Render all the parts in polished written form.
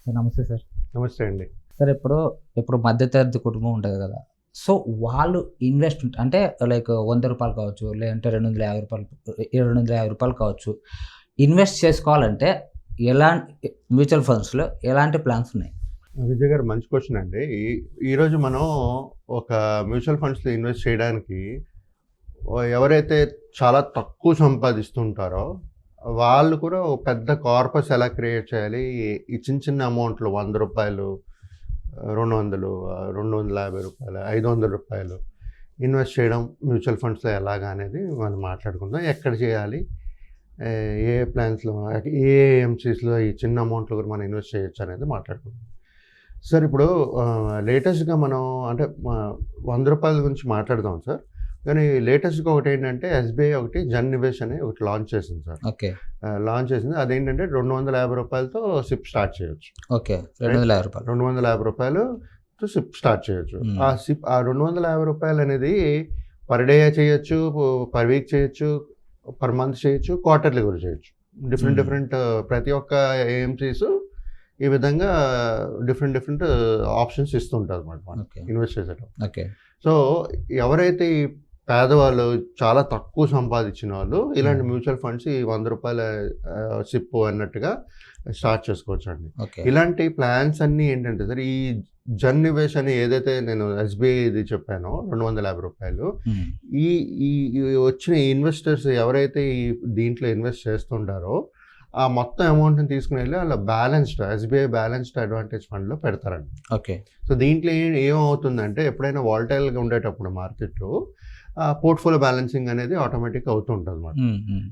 Sir నమస్తే sir. నమస్తే అండి. సార్ ఇప్పుడు మధ్యతరగతి కుటుంబం ఉంటది కదా! సో, వాళ్ళు అంటే లైక్ రూ. 100 కావచ్చు, లేదంటే రూ. 250 కావచ్చు. ఇన్వెస్ట్ చేసుకోవాలంటే మ్యూచువల్ ఫండ్స్‌లో ఎలాంటి ప్లాన్స్ ఉన్నాయి? విజయ్ గారు మంచి క్వెషన్ అండి. ఈరోజు మనం ఒక మ్యూచువల్ ఫండ్స్‌లో ఇన్వెస్ట్ చేయడానికి ఎవరైతే చాలా తక్కువ సంపాదిస్తుంటారో వాళ్ళు కూడా ఒక పెద్ద కార్పస్ ఎలా క్రియేట్ చేయాలి, ఈ చిన్న చిన్న అమౌంట్లు రూ. 100, 200, రూ. 250, రూ. 500 ఇన్వెస్ట్ చేయడం మ్యూచువల్ ఫండ్స్‌లో ఎలాగా అనేది మనం మాట్లాడుకుందాం. ఎక్కడ చేయాలి, ఏ ప్లాన్స్‌లో, ఏ ఎంసీస్‌లో ఈ చిన్న అమౌంట్‌లో కూడా మనం ఇన్వెస్ట్ చేయొచ్చు అనేది మాట్లాడుకుందాం. సార్ ఇప్పుడు లేటెస్ట్‌గా మనం అంటే రూ. 100 గురించి మాట్లాడదాం సార్. కానీ లేటెస్ట్‌గా ఒకటి ఏంటంటే ఎస్బీఐ ఒకటి జన్ నివేష్ అని ఒకటి లాంచ్ చేసింది సార్. ఓకే. లాంచ్ చేసింది. అదేంటంటే రూ. 250తో సిప్ స్టార్ట్ చేయొచ్చు. ఓకే. రూ. 250. రూ. 250తో సిప్ స్టార్ట్ చేయొచ్చు. ఆ రూ. 250 అనేది పర్ డే చేయొచ్చు, పర్ వీక్ చేయొచ్చు, పర్ మంత్ చేయొచ్చు, క్వార్టర్లీ కూడా చేయొచ్చు. డిఫరెంట్ ప్రతి ఒక్క ఏఎంసీస్ ఈ విధంగా డిఫరెంట్ ఆప్షన్స్ ఇస్తుంటారు అన్నమాట ఇన్వెస్ట్ చేసేటప్పుడు. ఓకే. సో ఎవరైతే ఈ పేదవాళ్ళు చాలా తక్కువ సంపాదించిన వాళ్ళు ఇలాంటి మ్యూచువల్ ఫండ్స్ ఈ రూ. 100 సిప్ అన్నట్టుగా స్టార్ట్ చేసుకోవచ్చు అండి. ఇలాంటి ప్లాన్స్ అన్నీ ఏంటంటే సార్, ఈ జన్ నివేష్ అని ఏదైతే నేను ఎస్బీఐ ఇది చెప్పానో రూ. 250, ఈ వచ్చిన ఇన్వెస్టర్స్ ఎవరైతే ఈ దీంట్లో ఇన్వెస్ట్ చేస్తుంటారో ఆ మొత్తం అమౌంట్ని తీసుకుని వెళ్ళి వాళ్ళ ఎస్బీఐ బ్యాలెన్స్డ్ అడ్వాంటేజ్ ఫండ్లో పెడతారండి. ఓకే. సో దీంట్లో ఏమవుతుందంటే ఎప్పుడైనా వాలటైల్గా ఉండేటప్పుడు మార్కెట్లో పోర్ట్ఫోలియో బ్యాలెన్సింగ్ అనేది ఆటోమేటిక్గా అవుతుంటుంది అన్నమాట.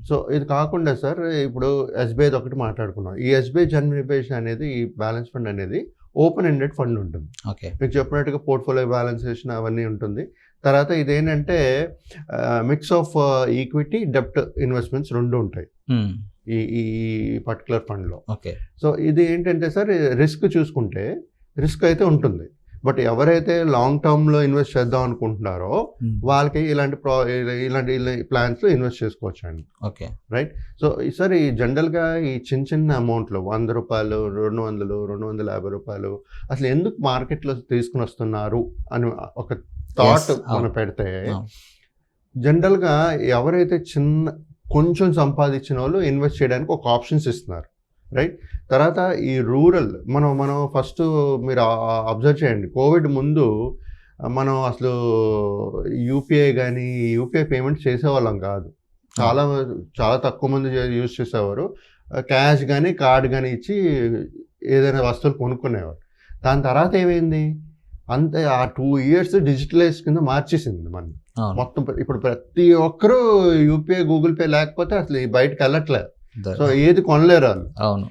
సో ఇది కాకుండా సార్ ఇప్పుడు ఎస్బీఐది ఒకటి మాట్లాడుకున్నాం. ఈ ఎస్బీఐ జన్ నివేష్ అనేది ఈ బ్యాలెన్స్ ఫండ్ అనేది ఓపెన్ ఎండెడ్ ఫండ్ ఉంటుంది. ఓకే. మీకు చెప్పినట్టుగా పోర్ట్ఫోలియో బ్యాలెన్సేషన్ అవన్నీ ఉంటుంది. తర్వాత ఇదేంటంటే మిక్స్ ఆఫ్ ఈక్విటీ డెప్ట్ ఇన్వెస్ట్మెంట్స్ రెండు ఉంటాయి ఈ పర్టికులర్ ఫండ్లో. ఓకే. సో ఇది ఏంటంటే సార్, రిస్క్ చూసుకుంటే రిస్క్ అయితే ఉంటుంది. బట్ ఎవరైతే లాంగ్ టర్మ్లో ఇన్వెస్ట్ చేద్దాం అనుకుంటున్నారో వాళ్ళకి ఇలాంటి ప్లాన్స్లో ఇన్వెస్ట్ చేసుకోవచ్చు అండి. ఓకే. రైట్. సో సార్ ఈ జనరల్గా ఈ చిన్న అమౌంట్లు రూ. 100, 200, రూ. 250 అసలు ఎందుకు మార్కెట్లో తీసుకుని వస్తున్నారు అని ఒక థాట్ మనం పెడితే, జనరల్గా ఎవరైతే కొంచెం సంపాదించిన వాళ్ళు ఇన్వెస్ట్ చేయడానికి ఒక ఆప్షన్స్ ఇస్తున్నారు. రైట్. తర్వాత ఈ రూరల్ మనం ఫస్ట్ మీరు అబ్జర్వ్ చేయండి, కోవిడ్ ముందు మనం అసలు యూపీఐ పేమెంట్ చేసేవాళ్ళం కాదు. చాలా తక్కువ మంది యూజ్ చేసేవారు. క్యాష్ కానీ కార్డ్ కానీ ఇచ్చి ఏదైనా వస్తువులు కొనుక్కునేవారు. దాని తర్వాత ఏమైంది, అంతే ఆ 2 years డిజిటలైజ్ కింద మార్చేసింది మనం మొత్తం. ఇప్పుడు ప్రతి ఒక్కరూ యూపీఐ గూగుల్ పే లేకపోతే అసలు బయటకు వెళ్ళట్లేదు. సో ఏది కొనలేరు వాళ్ళు.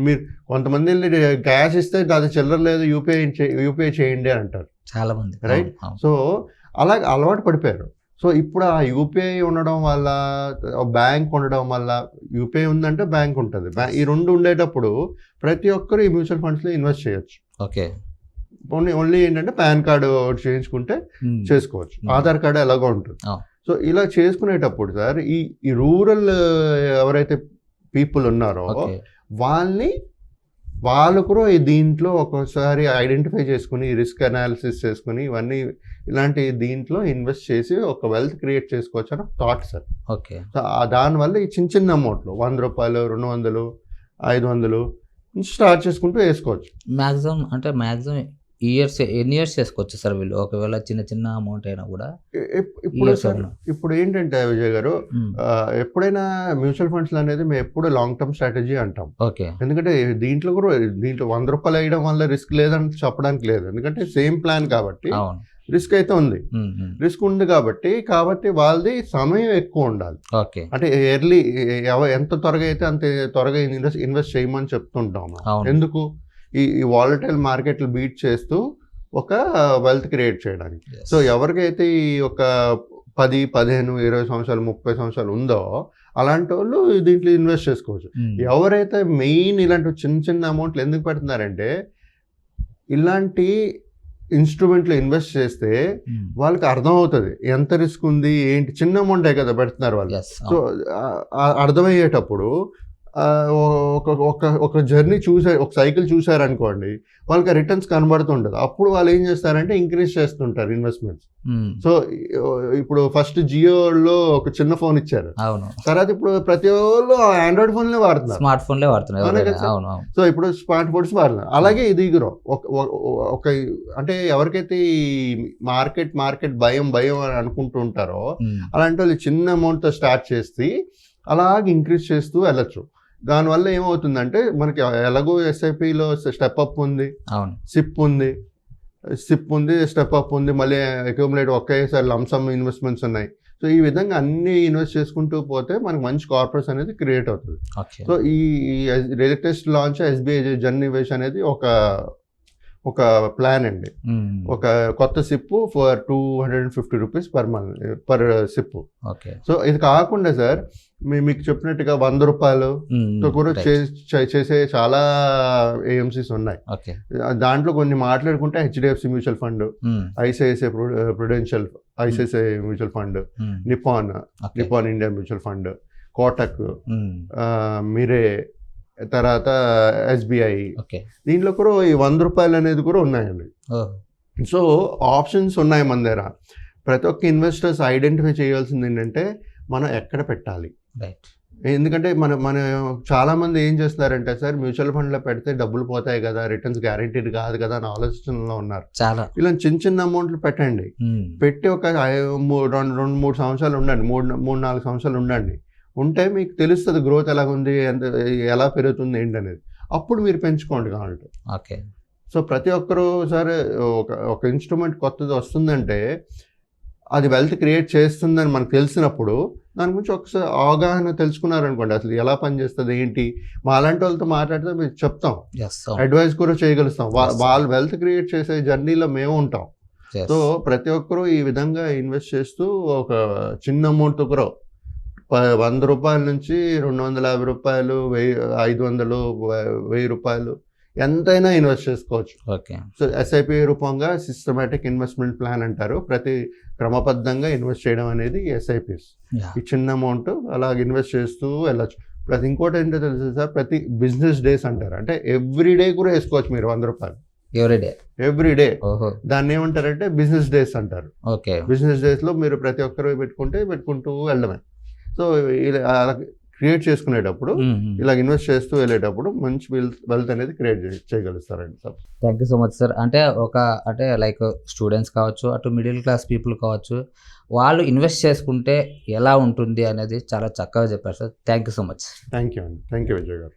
మీరు కొంతమంది క్యాష్ ఇస్తే అది చిల్లర లేదు, యూపీఐ చేయండి అంటారు చాలా మంది. రైట్. సో అలా అలవాటు పడిపోయారు. సో ఇప్పుడు ఆ యూపీఐ ఉండడం వల్ల, బ్యాంక్ ఉండడం వల్ల, యూపీఐ ఉందంటే బ్యాంక్ ఉంటుంది, ఈ రెండు ఉండేటప్పుడు ప్రతి ఒక్కరు ఈ మ్యూచువల్ ఫండ్స్లో ఇన్వెస్ట్ చేయొచ్చు. ఓకే. ఓన్లీ ఏంటంటే పాన్ కార్డు చేయించుకుంటే చేసుకోవచ్చు, ఆధార్ కార్డు ఎలాగో ఉంటుంది. సో ఇలా చేసుకునేటప్పుడు సార్ ఈ రూరల్ ఎవరైతే పీపుల్ ఉన్నారో వాళ్ళు కూడా దీంట్లో ఒక్కోసారి ఐడెంటిఫై చేసుకుని రిస్క్ అనాలిసిస్ చేసుకుని ఇవన్నీ ఇలాంటి దీంట్లో ఇన్వెస్ట్ చేసి ఒక వెల్త్ క్రియేట్ చేసుకోవచ్చు అని థాట్ సార్. ఓకే. సో దానివల్ల ఈ చిన్న అమౌంట్లు రూ. 100, 200, 500 స్టార్ట్ చేసుకుంటూ వేసుకోవచ్చు. మ్యాక్సిమం ఎన్ని ఇయర్స్ చేసుకోవచ్చు సార్ వీళ్ళు, ఒకవేళ చిన్న అమౌంట్ అయినా కూడా? ఇప్పుడు ఏంటంటే విజయ్ గారు, ఎప్పుడైనా మ్యూచువల్ ఫండ్స్ అనేది మేము ఎప్పుడు లాంగ్ టర్మ్ స్ట్రాటజీ అంటాం. ఓకే. ఎందుకంటే దీంట్లో రూ. 100 వేయడం వల్ల రిస్క్ లేదని చెప్పడానికి లేదు. ఎందుకంటే సేమ్ ప్లాన్ కాబట్టి రిస్క్ అయితే ఉంది. రిస్క్ ఉంది కాబట్టి వాళ్ళది సమయం ఎక్కువ ఉండాలి. ఓకే. అంటే ఎర్లీ ఎంత త్వరగా అయితే అంత త్వరగా ఇన్వెస్ట్ చేయమని చెప్తుంటాం. ఎందుకు, ఈ వాలటైల్ మార్కెట్లు బీట్ చేస్తూ ఒక వెల్త్ క్రియేట్ చేయడానికి. సో ఎవరికైతే ఈ ఒక 10, 15, 20 సంవత్సరాలు, 30 సంవత్సరాలు ఉందో అలాంటి వాళ్ళు దీంట్లో ఇన్వెస్ట్ చేసుకోవచ్చు. ఎవరైతే మెయిన్ ఇలాంటి చిన్న అమౌంట్లు ఎందుకు పెడుతున్నారంటే, ఇలాంటి ఇన్స్ట్రుమెంట్లో ఇన్వెస్ట్ చేస్తే వాళ్ళకి అర్థమవుతుంది ఎంత రిస్క్ ఉంది ఏంటి. చిన్న అమౌంటే కదా పెడుతున్నారు వాళ్ళు. సో అర్థమయ్యేటప్పుడు ఒక ఒక ఒక జర్నీ ఒక సైకిల్ చూసారనుకోండి, వాళ్ళకి రిటర్న్స్ కనబడుతుండదు. అప్పుడు వాళ్ళు ఏం చేస్తారంటే ఇంక్రీజ్ చేస్తుంటారు ఇన్వెస్ట్మెంట్స్. సో ఇప్పుడు ఫస్ట్ జియోలో ఒక చిన్న ఫోన్ ఇచ్చారు. అవును, తర్వాత ఇప్పుడు ప్రతి ఒళ్ళు ఆండ్రాయిడ్ ఫోన్లే వాడుతున్నారు. స్మార్ట్ ఫోన్లే వాడుతున్నారు అవునా ఎవరైనా. కదా సార్? అవును అవును. సో ఇప్పుడు స్మార్ట్ ఫోన్స్ వాడుతున్నారు. అలాగే ఇది కూడా ఒక అంటే ఎవరికైతే ఈ మార్కెట్ భయం అని అనుకుంటూ ఉంటారో, అలాంటి వాళ్ళు చిన్న అమౌంట్తో స్టార్ట్ చేసి అలాగే ఇంక్రీజ్ చేస్తూ వెళ్ళొచ్చు. దానివల్ల ఏమవుతుందంటే మనకి ఎలాగో ఎస్ఐపిలో స్టెప్ అప్ ఉంది, అవును, సిప్ ఉంది, స్టెప్ అప్ ఉంది, మళ్ళీ అక్యూములేట్ ఒకేసారి లంసమ్ ఇన్వెస్ట్మెంట్స్ ఉన్నాయి. సో ఈ విధంగా అన్ని ఇన్వెస్ట్ చేసుకుంటూ పోతే మనకు మంచి కార్పొరేట్స్ అనేది క్రియేట్ అవుతుంది. ఓకే. సో ఈ latest launch SBI Jan Nivesh అనేది ఒక ప్లాన్ అండి. ఒక కొత్త SIP for 250 rupees per SIP. Okay. So ఇది కాకుండా సార్ మీకు చెప్పినట్టుగా 100 రూపాయలతో కూడా చేసే చాలా ఏఎంసీస్ ఉన్నాయి. ఓకే. దాంట్లో కొన్ని మాట్లాడుకుంటే HDFC mutual fund, ICICI prudential ICICI mutual fund, Nippon India mutual fund, Kotak, Mirae, తర్వాత ఎస్బీఐ. దీంట్లో కూడా ఈ 100 రూపాయలు అనేది కూడా ఉన్నాయండి. సో ఆప్షన్స్ ఉన్నాయి మన దగ్గర. ప్రతి ఒక్క ఇన్వెస్టర్స్ ఐడెంటిఫై చేయాల్సింది ఏంటంటే మనం ఎక్కడ పెట్టాలి. ఎందుకంటే మన చాలా మంది ఏం చేస్తున్నారంటే సార్ మ్యూచువల్ ఫండ్లో పెడితే డబ్బులు పోతాయి కదా, రిటర్న్స్ గ్యారెంటీడ్ కాదు కదా అని ఆలోచనలో ఉన్నారు. చాలా ఇలా చిన్న అమౌంట్లు పెట్టండి. పెట్టి ఒక 2-3 సంవత్సరాలు ఉండండి, 3-4 సంవత్సరాలు ఉంటే మీకు తెలుస్తుంది గ్రోత్ ఎలాగుంది, ఎలా పెరుగుతుంది ఏంటనేది. అప్పుడు మీరు పెంచుకోండి కావాలంటే. ఓకే. సో ప్రతి ఒక్కరూ సరే ఒక ఇన్స్ట్రుమెంట్ కొత్తది వస్తుందంటే అది వెల్త్ క్రియేట్ చేస్తుందని మనకు తెలిసినప్పుడు దాని గురించి ఒకసారి అవగాహన తెలుసుకున్నారనుకోండి, అసలు ఎలా పనిచేస్తుంది ఏంటి, మా అలాంటి వాళ్ళతో మాట్లాడితే మేము చెప్తాం, అడ్వైస్ కూడా చేయగలుగుతాం. వాళ్ళు వెల్త్ క్రియేట్ చేసే జర్నీలో మేము ఉంటాం. సో ప్రతి ఒక్కరూ ఈ విధంగా ఇన్వెస్ట్ చేస్తూ ఒక చిన్న అమౌంట్తో కూడా 100 రూపాయల నుంచి 250 రూపాయలు, 500, 1000 రూపాయలు ఎంతైనా ఇన్వెస్ట్ చేసుకోవచ్చు. ఓకే. సో ఎస్ఐపి రూపంగా సిస్టమేటిక్ ఇన్వెస్ట్మెంట్ ప్లాన్ అంటారు. ప్రతి క్రమబద్ధంగా ఇన్వెస్ట్ చేయడం అనేది ఎస్ఐపిస్. ఈ చిన్న అమౌంట్ అలా ఇన్వెస్ట్ చేస్తూ వెళ్ళచ్చు. ప్లస్ ఇంకోటి ఏంటో తెలుసు సార్, ప్రతి బిజినెస్ డేస్ అంటారు, అంటే ఎవ్రీ డే కూడా వేసుకోవచ్చు మీరు 100 రూపాయలు ఎవ్రీ డే. దాన్ని ఏమంటారంటే బిజినెస్ డేస్ అంటారు. ఓకే. బిజినెస్ డేస్లో మీరు ప్రతి ఒక్కరు పెట్టుకుంటూ వెళ్ళడమే. సో ఇలా క్రియేట్ చేసుకునేటప్పుడు ఇలా ఇన్వెస్ట్ చేస్తూ వెళ్ళేటప్పుడు మంచి వెల్త్ అనేది క్రియేట్ చేయగలుగుతారండి sir. Thank you so much sir. అంటే లైక్ స్టూడెంట్స్ కావచ్చు, అటు మిడిల్ క్లాస్ పీపుల్ కావచ్చు, వాళ్ళు ఇన్వెస్ట్ చేసుకుంటే ఎలా ఉంటుంది అనేది చాలా చక్కగా చెప్పారు sir. Thank you so much. Thank you అండి. థ్యాంక్ యూ విజయ్ గారు.